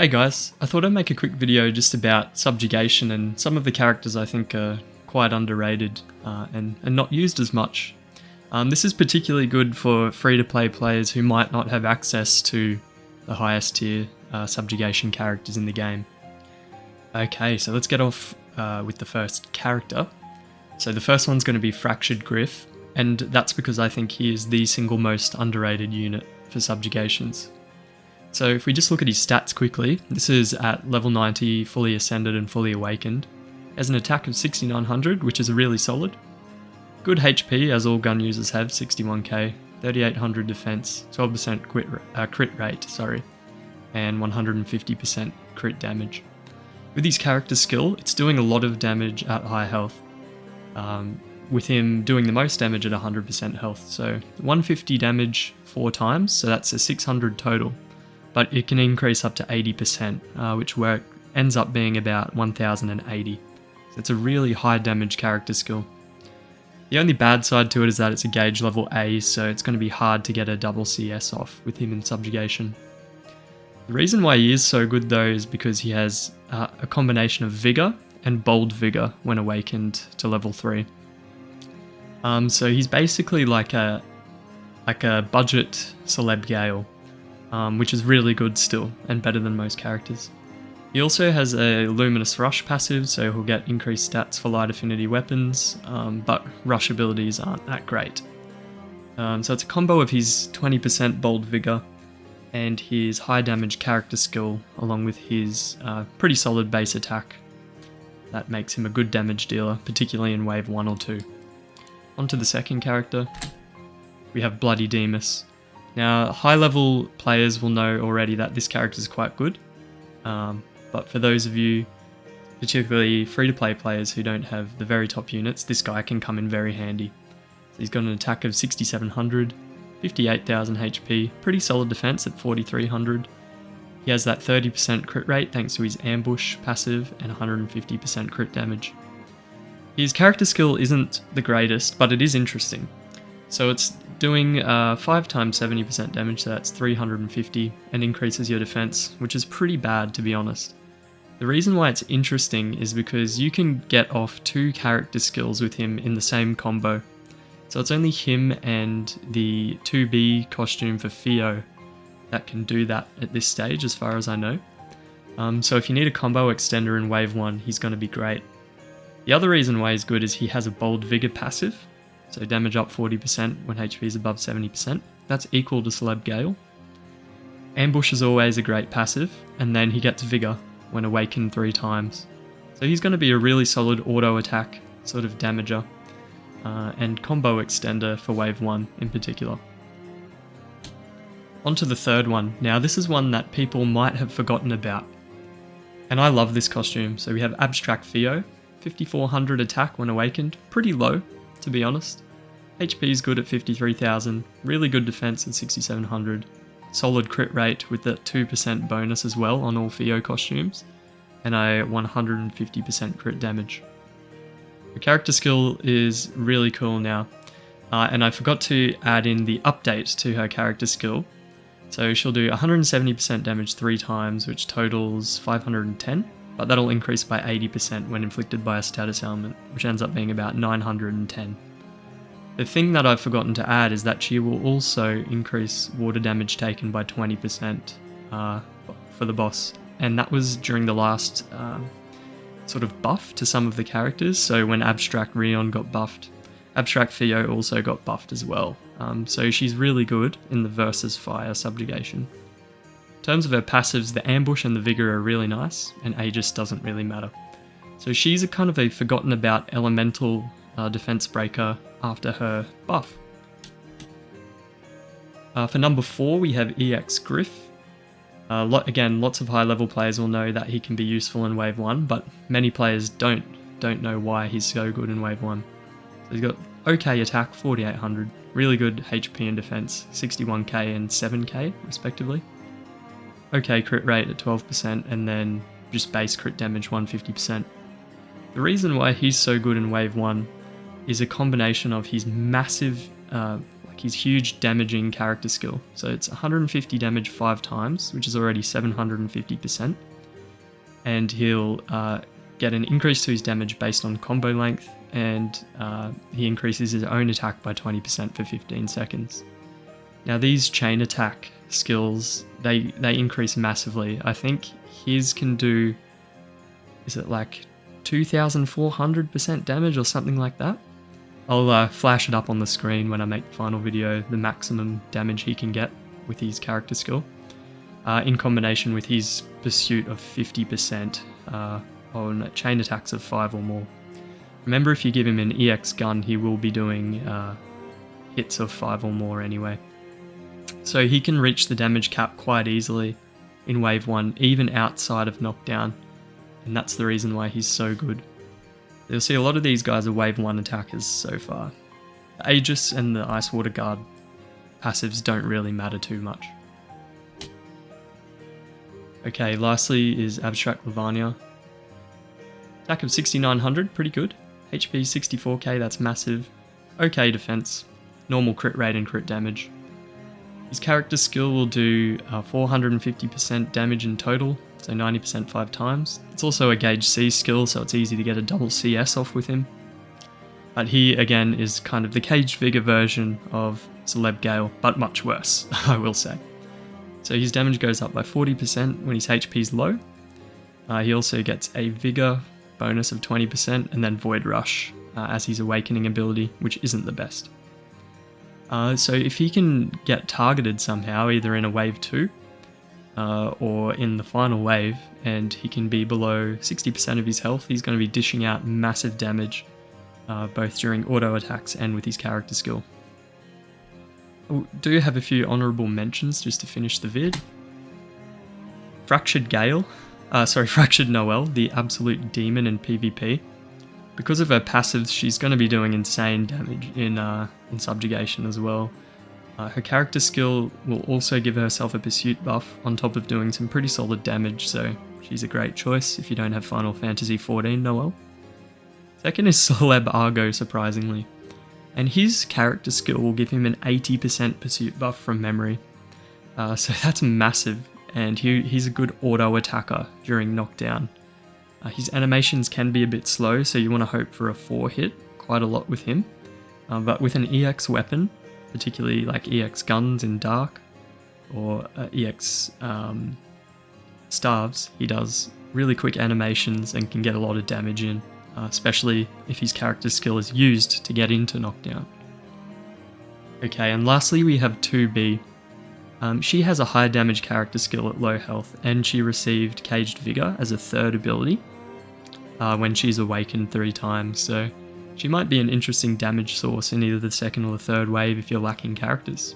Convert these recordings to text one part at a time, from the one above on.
Hey guys, I thought I'd make a quick video just about Subjugation and some of the characters I think are quite underrated and not used as much. This is particularly good for free-to-play players who might not have access to the highest tier Subjugation characters in the game. Okay, so let's get off with the first character. So the first one's going to be Fractured Griff, and that's because I think he is the single most underrated unit for Subjugations. So if we just look at his stats quickly, this is at level 90, fully ascended and fully awakened. He has an attack of 6900, which is really solid. Good HP, as all gun users have, 61k, 3800 defense, 12% crit rate, and 150% crit damage. With his character skill, it's doing a lot of damage at high health, with him doing the most damage at 100% health. So 150 damage 4 times, so that's a 600 total. But it can increase up to 80%, which ends up being about 1080. So it's a really high damage character skill. The only bad side to it is that it's a gauge level A, so it's going to be hard to get a double CS off with him in Subjugation. The reason why he is so good though is because he has a combination of Vigor and Bold Vigor when awakened to level 3. So he's basically like a budget Celeb Gale. Which is really good still, and better than most characters. He also has a Luminous Rush passive, so he'll get increased stats for light affinity weapons, but rush abilities aren't that great. So it's a combo of his 20% Bold Vigor and his high damage character skill, along with his pretty solid base attack. That makes him a good damage dealer, particularly in wave 1 or 2. On to the second character, we have Bloody Demus. Now, high-level players will know already that this character is quite good, but for those of you, particularly free-to-play players who don't have the very top units, this guy can come in very handy. So he's got an attack of 6700, 58,000 HP, pretty solid defense at 4300. He has that 30% crit rate thanks to his Ambush passive and 150% crit damage. His character skill isn't the greatest, but it is interesting. So it's doing 5 times 70% damage, so that's 350, and increases your defense, which is pretty bad to be honest. The reason why it's interesting is because you can get off 2 character skills with him in the same combo. So it's only him and the 2B costume for Theo that can do that at this stage, as far as I know. So if you need a combo extender in wave 1, he's going to be great. The other reason why he's good is he has a Bold Vigor passive. So damage up 40% when HP is above 70%. That's equal to Celeb Gale. Ambush is always a great passive, and then he gets Vigor when awakened 3 times. So he's going to be a really solid auto attack sort of damager, and combo extender for wave 1 in particular. On to the third one. Now this is one that people might have forgotten about, and I love this costume. So we have Abstract Theo, 5400 attack when awakened, pretty low, to be honest. HP is good at 53,000, really good defense at 6,700, solid crit rate with the 2% bonus as well on all Theo costumes, and a 150% crit damage. The character skill is really cool now, and I forgot to add in the update to her character skill. So she'll do 170% damage 3 times, which totals 510, but that'll increase by 80% when inflicted by a status element, which ends up being about 910. The thing that I've forgotten to add is that she will also increase water damage taken by 20% for the boss, and that was during the last sort of buff to some of the characters. So when Abstract Rion got buffed, Abstract Theo also got buffed as well. So she's really good in the Versus Fire Subjugation. In terms of her passives, the Ambush and the Vigor are really nice, and Aegis doesn't really matter. So she's a kind of a forgotten about elemental defense breaker after her buff. For number 4 we have EX Griff. Again, lots of high level players will know that he can be useful in wave 1, but many players don't know why he's so good in wave 1. So he's got okay attack, 4800, really good HP and defense, 61k and 7k respectively. Okay crit rate at 12%, and then just base crit damage 150%. The reason why he's so good in wave 1 is a combination of his massive his huge damaging character skill. So it's 150 damage 5 times, which is already 750%. And he'll get an increase to his damage based on combo length, and he increases his own attack by 20% for 15 seconds. Now these chain attack skills, they increase massively. I think his can do, is it like 2,400% damage or something like that? I'll flash it up on the screen when I make the final video, the maximum damage he can get with his character skill, in combination with his pursuit of 50% on chain attacks of 5 or more. Remember, if you give him an EX gun, he will be doing hits of 5 or more anyway. So he can reach the damage cap quite easily in Wave 1, even outside of knockdown, and that's the reason why he's so good. You'll see a lot of these guys are Wave 1 attackers so far. The Aegis and the Ice Water Guard passives don't really matter too much. Okay, lastly is Abstract Lavania. Attack of 6900, pretty good. HP 64k, that's massive. Okay defense, normal crit rate and crit damage. His character skill will do 450% damage in total, so 90% 5 times. It's also a Gauge C skill, so it's easy to get a double CS off with him. But he, again, is kind of the Caged Vigor version of Celeb Gale, but much worse, I will say. So his damage goes up by 40% when his HP is low. He also gets a Vigor bonus of 20% and then Void Rush as his Awakening ability, which isn't the best. So if he can get targeted somehow, either in a Wave 2 or in the final wave, and he can be below 60% of his health, he's going to be dishing out massive damage, both during auto attacks and with his character skill. I do have a few honourable mentions just to finish the vid. Fractured Noelle, the absolute demon in PvP. Because of her passives, she's going to be doing insane damage in Subjugation as well. Her character skill will also give herself a pursuit buff on top of doing some pretty solid damage, so she's a great choice if you don't have Final Fantasy XIV Noelle. Second is Celeb Argo, surprisingly, and his character skill will give him an 80% pursuit buff from memory, so that's massive, and he's a good auto attacker during knockdown. His animations can be a bit slow, so you want to hope for a 4 hit quite a lot with him, but with an EX weapon, particularly like EX guns in Dark or EX staves, he does really quick animations and can get a lot of damage in, especially if his character skill is used to get into knockdown. Okay, and lastly we have 2B. She has a high damage character skill at low health, and she received Caged Vigor as a 3rd ability when she's awakened 3 times, so she might be an interesting damage source in either the 2nd or the 3rd wave if you're lacking characters.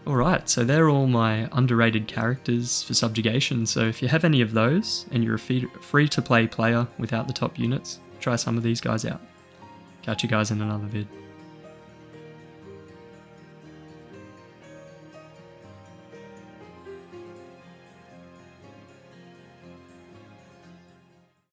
Alright, so they're all my underrated characters for Subjugation, so if you have any of those and you're a free-to-play player without the top units, try some of these guys out. Catch you guys in another vid.